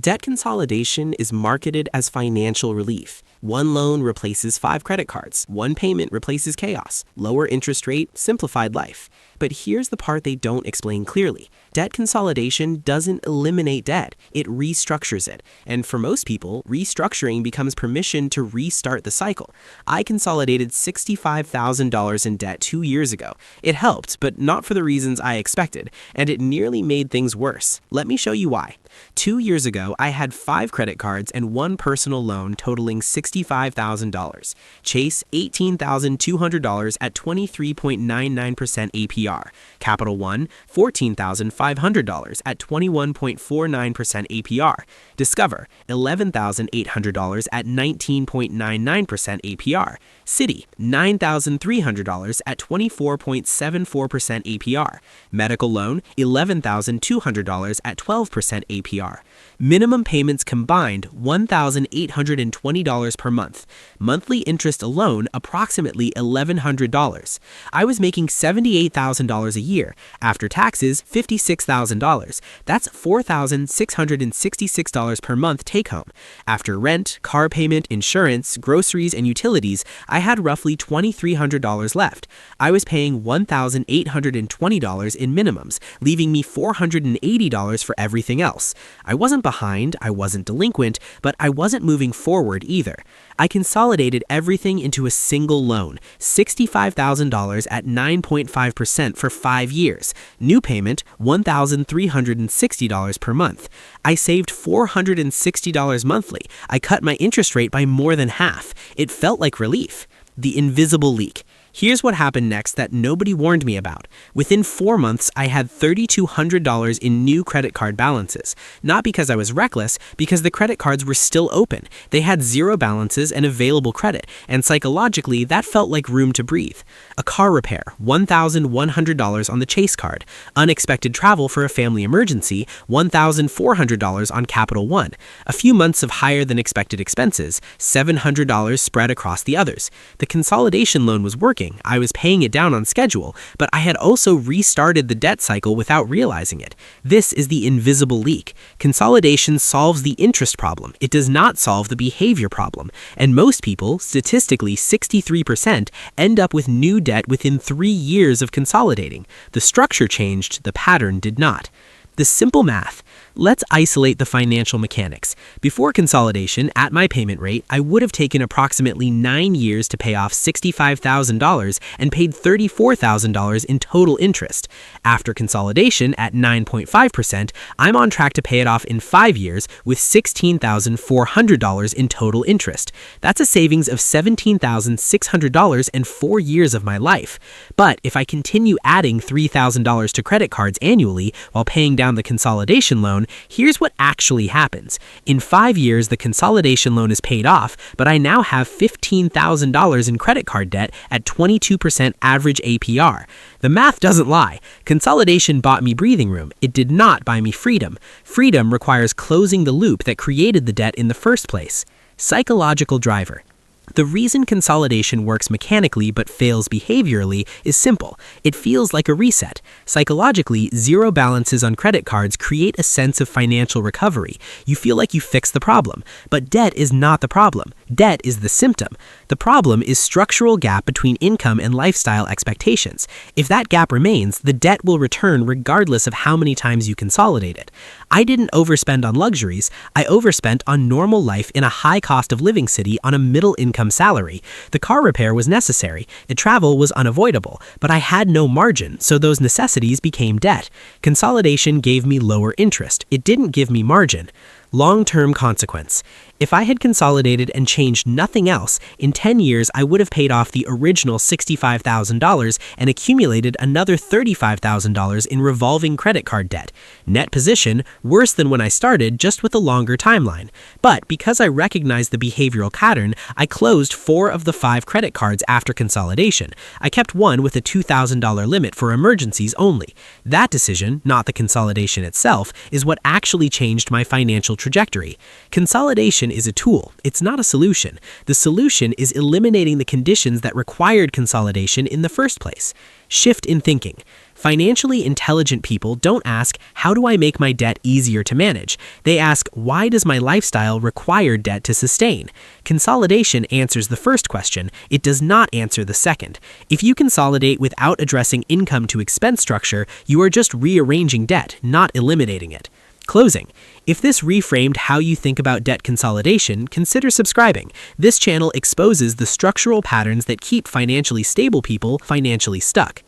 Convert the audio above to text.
Debt consolidation is marketed as financial relief. One loan replaces 5 credit cards. One payment replaces chaos. Lower interest rate, simplified life. But here's the part they don't explain clearly. Debt consolidation doesn't eliminate debt, it restructures it. And for most people, restructuring becomes permission to restart the cycle. I consolidated $65,000 in debt 2 years ago. It helped, but not for the reasons I expected, and it nearly made things worse. Let me show you why. 2 years ago, I had 5 credit cards and 1 personal loan totaling $65,000. Chase, $18,200 at 23.99% APR. Capital One, $14,500 at 21.49% APR. Discover, $11,800 at 19.99% APR. Citi, $9,300 at 24.74% APR. Medical loan, $11,200 at 12% APR. Minimum payments combined, $1,820 per month. Monthly interest alone, approximately $1,100. I was making $78,000 a year. After taxes, $56,000. That's $4,666 per month take home. After rent, car payment, insurance, groceries, and utilities, I had roughly $2,300 left. I was paying $1,820 in minimums, leaving me $480 for everything else. I wasn't behind, I wasn't delinquent, but I wasn't moving forward either. I consolidated everything into a single loan, $65,000 at 9.5% for 5 years. New payment, $1,360 per month. I saved $460 monthly. I cut my interest rate by more than half. It felt like relief. The invisible leak. Here's what happened next that nobody warned me about. Within 4 months, I had $3,200 in new credit card balances. Not because I was reckless, because the credit cards were still open. They had 0 balances and available credit, and psychologically, that felt like room to breathe. A car repair, $1,100 on the Chase card. Unexpected travel for a family emergency, $1,400 on Capital One. A few months of higher than expected expenses, $700 spread across the others. The consolidation loan was working. I was paying it down on schedule, but I had also restarted the debt cycle without realizing it. This is the invisible leak. Consolidation solves the interest problem. It does not solve the behavior problem. And most people, statistically 63%, end up with new debt within 3 years of consolidating. The structure changed, the pattern did not. The simple math. Let's isolate the financial mechanics. Before consolidation, at my payment rate, I would have taken approximately 9 years to pay off $65,000 and paid $34,000 in total interest. After consolidation, at 9.5%, I'm on track to pay it off in 5 years with $16,400 in total interest. That's a savings of $17,600 in 4 years of my life. But if I continue adding $3,000 to credit cards annually while paying down the consolidation loan, here's what actually happens. In 5 years, the consolidation loan is paid off, but I now have $15,000 in credit card debt at 22% average APR. The math doesn't lie. Consolidation bought me breathing room. It did not buy me freedom. Freedom requires closing the loop that created the debt in the first place. Psychological driver. The reason consolidation works mechanically but fails behaviorally is simple. It feels like a reset. Psychologically, 0 balances on credit cards create a sense of financial recovery. You feel like you fixed the problem. But debt is not the problem. Debt is the symptom. The problem is structural gap between income and lifestyle expectations. If that gap remains, the debt will return regardless of how many times you consolidate it. I didn't overspend on luxuries. I overspent on normal life in a high cost of living city on a middle income salary. The car repair was necessary. The travel was unavoidable, but I had no margin, so those necessities became debt. Consolidation gave me lower interest. It didn't give me margin. Long-term consequence. If I had consolidated and changed nothing else, in 10 years I would have paid off the original $65,000 and accumulated another $35,000 in revolving credit card debt. Net position, worse than when I started, just with a longer timeline. But because I recognized the behavioral pattern, I closed 4 of the 5 credit cards after consolidation. I kept one with a $2,000 limit for emergencies only. That decision, not the consolidation itself, is what actually changed my financial trajectory. Consolidation is a tool. It's not a solution. The solution is eliminating the conditions that required consolidation in the first place. Shift in thinking. Financially intelligent people don't ask, how do I make my debt easier to manage? They ask, why does my lifestyle require debt to sustain? Consolidation answers the first question. It does not answer the second. If you consolidate without addressing income to expense structure, you are just rearranging debt, not eliminating it. Closing. If this reframed how you think about debt consolidation, consider subscribing. This channel exposes the structural patterns that keep financially stable people financially stuck.